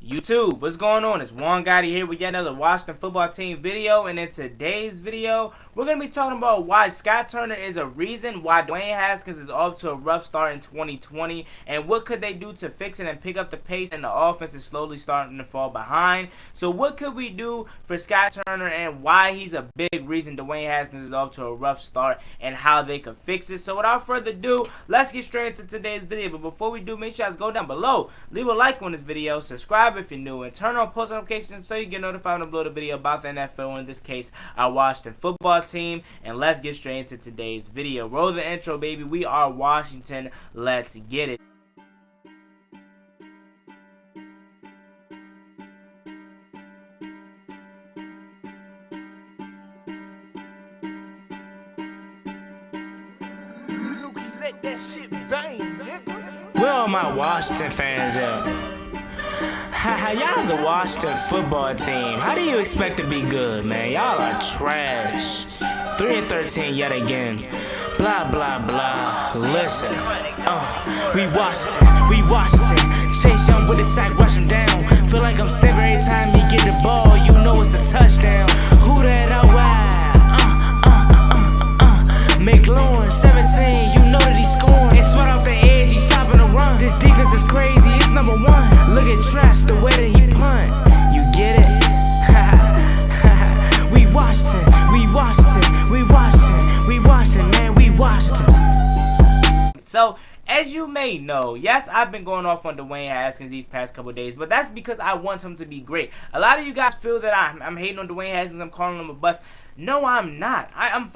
YouTube, what's going on? It's Juan Gotti here with yet another Washington football team video, and in today's video, we're going to be talking about why Scott Turner is a reason why Dwayne Haskins is off to a rough start in 2020, and what could they do to fix it and pick up the pace, and the offense is slowly starting to fall behind. So what could we do for Scott Turner and why he's a big reason Dwayne Haskins is off to a rough start and how they could fix it. So without further ado, let's get straight into today's video. But before we do, make sure you guys go down below, leave a like on this video, subscribe if you're new, and turn on post notifications so you get notified when I upload a video about the NFL, in this case our Washington football team. And let's get straight into today's video. Roll the intro, baby. We are Washington. Let's get it. Where all my Washington fans at? Y'all the Washington football team. How do you expect to be good, man? Y'all are trash. 3-13 yet again. Blah, blah, blah. Listen. We Washington. Chase him with the sack, rush him down. Feel like I'm sick every time he get the ball. You know it's a touchdown. Who that out wide? McLaurin, 17. You know that he's scoring. It's right off the edge. He's stopping the run. This defense is crazy. It's number one. Look at Trash, the way that he punt. You get it? We Washington, man, we Washington. So, as you may know, yes, I've been going off on Dwayne Haskins these past couple days, but that's because I want him to be great. A lot of you guys feel that I'm hating on Dwayne Haskins, I'm calling him a bust. No, I'm not. I'm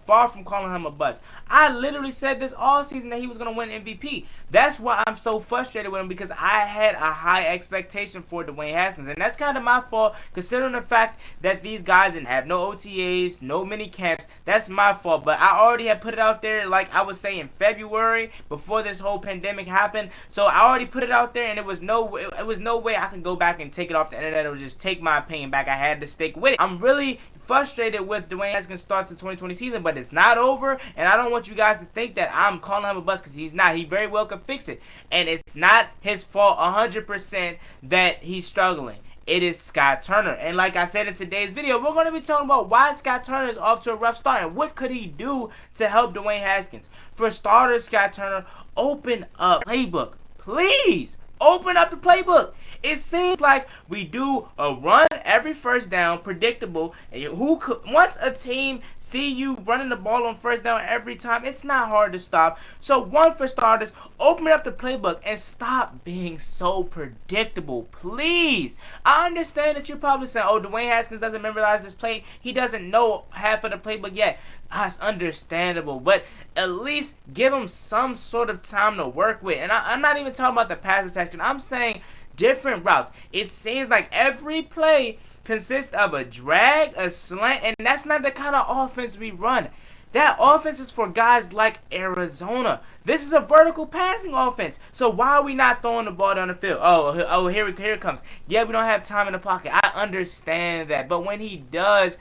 far from calling him a bust. I literally said this all season that he was going to win MVP. That's why I'm so frustrated with him, because I had a high expectation for Dwayne Haskins. And that's kind of my fault, considering the fact that these guys didn't have no OTAs, no mini camps. That's my fault. But I already had put it out there, like I was saying, in February, before this whole pandemic happened. So I already put it out there, and it was no way I can go back and take it off the internet or just take my opinion back. I had to stick with it. I'm really frustrated with Dwayne Haskins' start to 2020 season, but it's not over, and I don't want you guys to think that I'm calling him a bust, because he's not. He very well could fix it, and it's not his fault 100% that he's struggling. It is Scott Turner. And like I said in today's video, we're going to be talking about why Scott Turner is off to a rough start and what could he do to help Dwayne Haskins. For starters, Scott Turner, open up Playbook. Please, open up the Playbook. It seems like we do a run every first down, predictable. And once a team see you running the ball on first down every time, it's not hard to stop. So one, for starters, open up the playbook and stop being so predictable, please. I understand that you're probably saying, oh, Dwayne Haskins doesn't memorize this play. He doesn't know half of the playbook yet. That's understandable, but at least give him some sort of time to work with. And I'm not even talking about the pass protection. I'm saying different routes. It seems like every play consists of a drag, a slant, and that's not the kind of offense we run. That offense is for guys like Arizona. This is a vertical passing offense. So why are we not throwing the ball down the field? Oh, here it comes. Yeah, we don't have time in the pocket. I understand that. But when he does,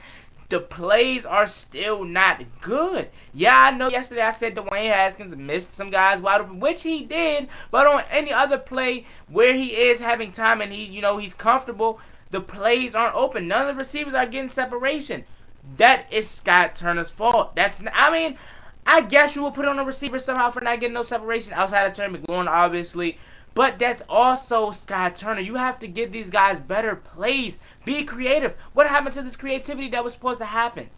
the plays are still not good. Yeah, I know yesterday I said Dwayne Haskins missed some guys wide open, which he did, but on any other play where he is having time and he's comfortable, the plays aren't open. None of the receivers are getting separation. That is Scott Turner's fault. I guess you will put on a receiver somehow for not getting no separation outside of Terry McLaurin, obviously. But that's also Scott Turner. You have to give these guys better plays. Be creative. What happened to this creativity that was supposed to happen?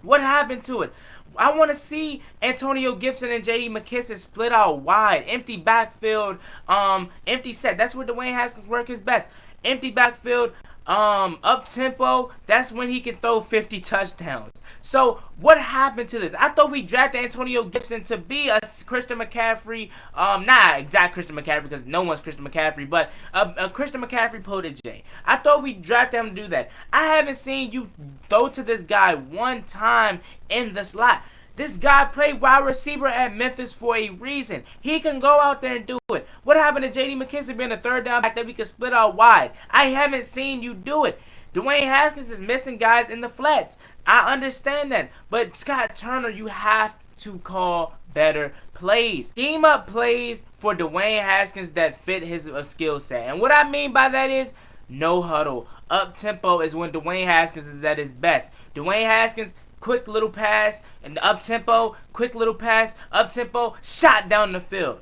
What happened to it? I want to see Antonio Gibson and J.D. McKissic split out wide. Empty backfield, empty set. That's where Dwayne Haskins work his best. Empty backfield, up tempo. That's when he can throw 50 touchdowns. So what happened to this? I thought we drafted Antonio Gibson to be a Christian McCaffrey, not exact Christian McCaffrey, because no one's Christian McCaffrey, but a Christian McCaffrey protege. I thought we drafted him to do that. I haven't seen you throw to this guy one time in the slot. This guy played wide receiver at Memphis for a reason. He can go out there and do it. What happened to J.D. McKissic being a third down back that we could split out wide? I haven't seen you do it. Dwayne Haskins is missing guys in the flats. I understand that. But Scott Turner, you have to call better plays. Scheme up plays for Dwayne Haskins that fit his skill set. And what I mean by that is no huddle. Up tempo is when Dwayne Haskins is at his best. Dwayne Haskins, quick little pass, and up tempo, quick little pass, up tempo, shot down the field.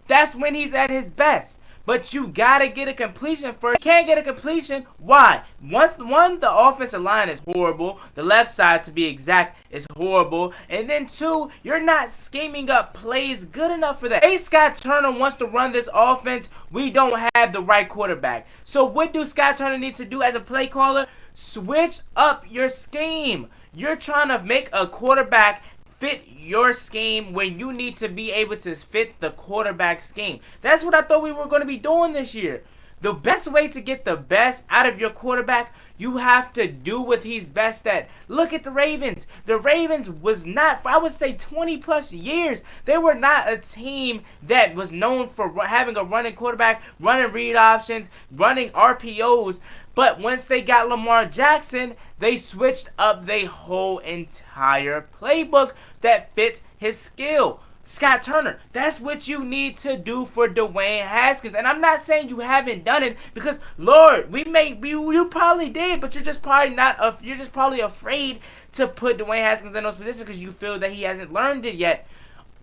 That's when he's at his best. But you gotta get a completion first. You can't get a completion. Why? One, the offensive line is horrible. The left side, to be exact, is horrible. And then two, you're not scheming up plays good enough for that. Hey, Scott Turner wants to run this offense. We don't have the right quarterback. So what do Scott Turner need to do as a play caller? Switch up your scheme. You're trying to make a quarterback fit your scheme when you need to be able to fit the quarterback scheme. That's what I thought we were going to be doing this year. The best way to get the best out of your quarterback, you have to do what he's best at. Look at the Ravens. The Ravens was not, for I would say 20 plus years, they were not a team that was known for having a running quarterback, running read options, running RPOs. But once they got Lamar Jackson, they switched up their whole entire playbook that fits his skill. Scott Turner, that's what you need to do for Dwayne Haskins. And I'm not saying you haven't done it because, Lord, you probably did, but you're just probably afraid to put Dwayne Haskins in those positions because you feel that he hasn't learned it yet.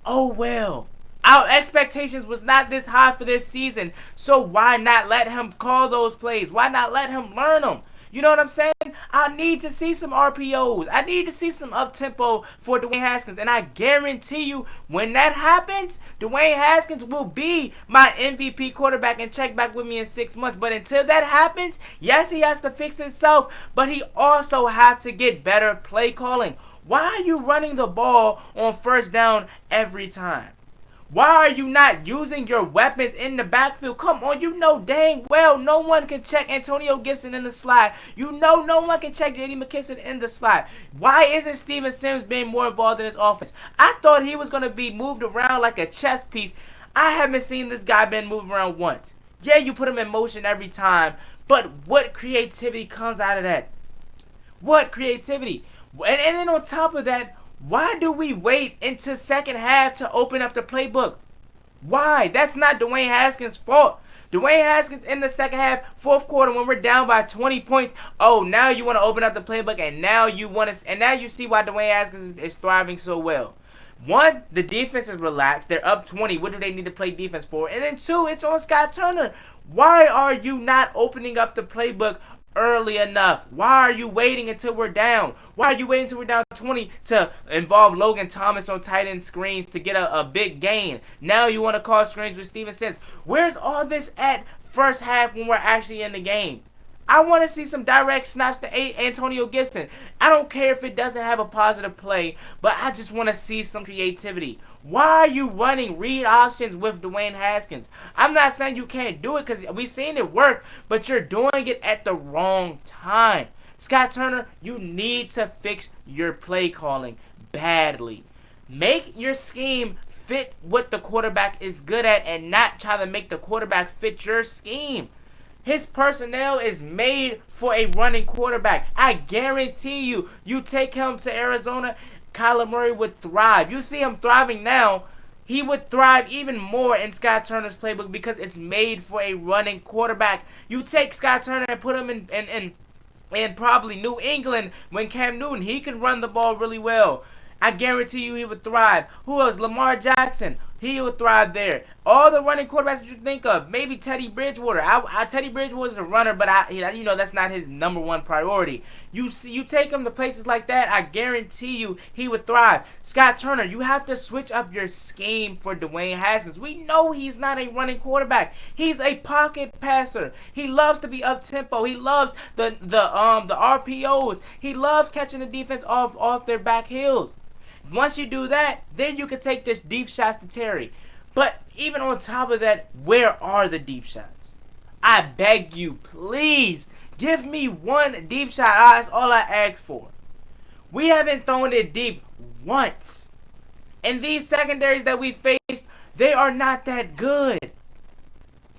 Oh well. Our expectations was not this high for this season, so why not let him call those plays? Why not let him learn them? You know what I'm saying? I need to see some RPOs. I need to see some up-tempo for Dwayne Haskins. And I guarantee you, when that happens, Dwayne Haskins will be my MVP quarterback and check back with me in 6 months. But until that happens, yes, he has to fix himself, but he also has to get better play calling. Why are you running the ball on first down every time? Why are you not using your weapons in the backfield? Come on, you know dang well no one can check Antonio Gibson in the slot. You know no one can check J.D. McKissic in the slot. Why isn't Steven Sims being more involved in his offense? I thought he was going to be moved around like a chess piece. I haven't seen this guy been moved around once. Yeah, you put him in motion every time, but what creativity comes out of that? What creativity? And then on top of that, why do we wait until second half to open up the playbook? Why? That's not Dwayne Haskins' fault. Dwayne Haskins in the second half, fourth quarter, when we're down by 20 points. Oh, now you want to open up the playbook, and now you see why Dwayne Haskins is thriving so well. One, the defense is relaxed. They're up 20. What do they need to play defense for? And then two, it's on Scott Turner. Why are you not opening up the playbook early enough? Why are you waiting until we're down? Why are you waiting until we're down 20 to involve Logan Thomas on tight end screens to get a big gain? Now you want to call screens with Steven Sims. Where's all this at first half when we're actually in the game? I want to see some direct snaps to Antonio Gibson. I don't care if it doesn't have a positive play, but I just want to see some creativity. Why are you running read options with Dwayne Haskins? I'm not saying you can't do it because we've seen it work, but you're doing it at the wrong time. Scott Turner, you need to fix your play calling badly. Make your scheme fit what the quarterback is good at and not try to make the quarterback fit your scheme. His personnel is made for a running quarterback. I guarantee you, you take him to Arizona, Kyler Murray would thrive. You see him thriving now. He would thrive even more in Scott Turner's playbook because it's made for a running quarterback. You take Scott Turner and put him in probably New England when Cam Newton, he can run the ball really well. I guarantee you he would thrive. Who else? Lamar Jackson. He would thrive there. All the running quarterbacks that you think of. Maybe Teddy Bridgewater. Teddy Bridgewater's a runner, but that's not his number one priority. You take him to places like that, I guarantee you he would thrive. Scott Turner, you have to switch up your scheme for Dwayne Haskins. We know he's not a running quarterback. He's a pocket passer. He loves to be up tempo. He loves the RPOs. He loves catching the defense off their back heels. Once you do that, then you can take this deep shots to Terry. But even on top of that, where are the deep shots? I beg you, please, give me one deep shot. That's all I ask for. We haven't thrown it deep once. And these secondaries that we faced, they are not that good.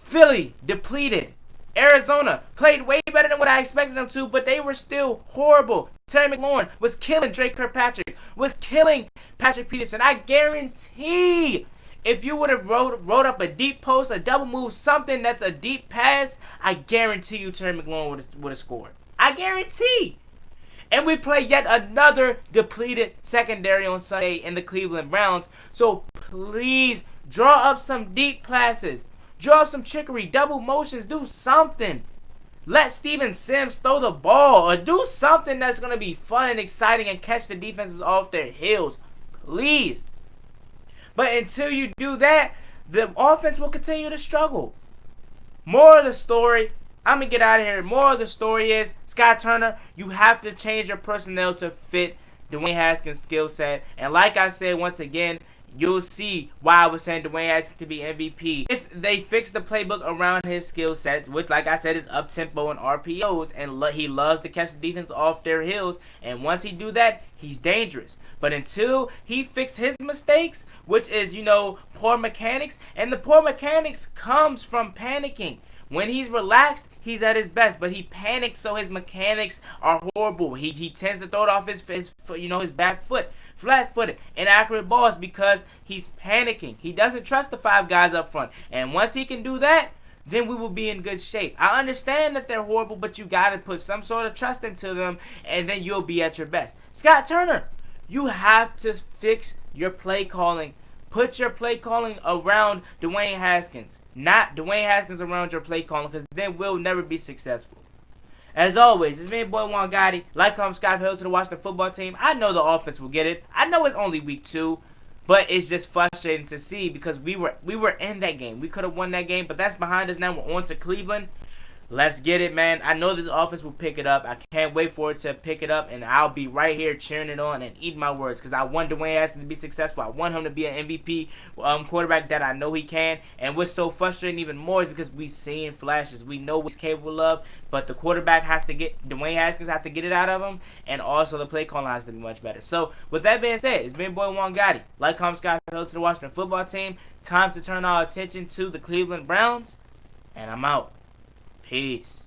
Philly, depleted. Arizona played way better than what I expected them to, but they were still horrible. Terry McLaurin was killing Drake Kirkpatrick, was killing Patrick Peterson. I guarantee If you would have wrote up a deep post, a double move, something that's a deep pass, I guarantee you Terry McLaurin would have scored. I guarantee. And we play yet another depleted secondary on Sunday in the Cleveland Browns. So please draw up some deep passes. Draw up some trickery, double motions, do something. Let Steven Sims throw the ball or do something that's going to be fun and exciting and catch the defenses off their heels. Please. But until you do that, the offense will continue to struggle. More of the story, I'm going to get out of here. More of the story is, Scott Turner, you have to change your personnel to fit Dwayne Haskins' skill set. And like I said, once again, you'll see why I was saying Dwayne Haskins to be MVP. If they fix the playbook around his skill sets, which like I said is up-tempo and RPOs, and he loves to catch the defense off their heels, and once he do that, he's dangerous. But until he fix his mistakes, which is, poor mechanics, and the poor mechanics comes from panicking. When he's relaxed, he's at his best, but he panics, so his mechanics are horrible. He tends to throw it off his back foot, flat-footed, inaccurate balls because he's panicking. He doesn't trust the 5 guys up front, and once he can do that, then we will be in good shape. I understand that they're horrible, but you got to put some sort of trust into them, and then you'll be at your best. Scott Turner, you have to fix your play calling. Put your play calling around Dwayne Haskins, not Dwayne Haskins around your play calling, because then we'll never be successful. As always, it's me, boy Juan Gotti. Like, comment, subscribe, help to the Washington football team. I know the offense will get it. I know it's only week 2, but it's just frustrating to see because we were in that game. We could have won that game, but that's behind us now. We're on to Cleveland. Let's get it, man. I know this offense will pick it up. I can't wait for it to pick it up, and I'll be right here cheering it on and eating my words because I want Dwayne Haskins to be successful. I want him to be an MVP quarterback that I know he can. And what's so frustrating even more is because we seeing flashes. We know what he's capable of, but the quarterback has to Dwayne Haskins has to get it out of him, and also the play calling has to be much better. So, with that being said, it's been boy Juan Gotti. Like, comment, subscribe, help to the Washington football team. Time to turn our attention to the Cleveland Browns, and I'm out. Peace.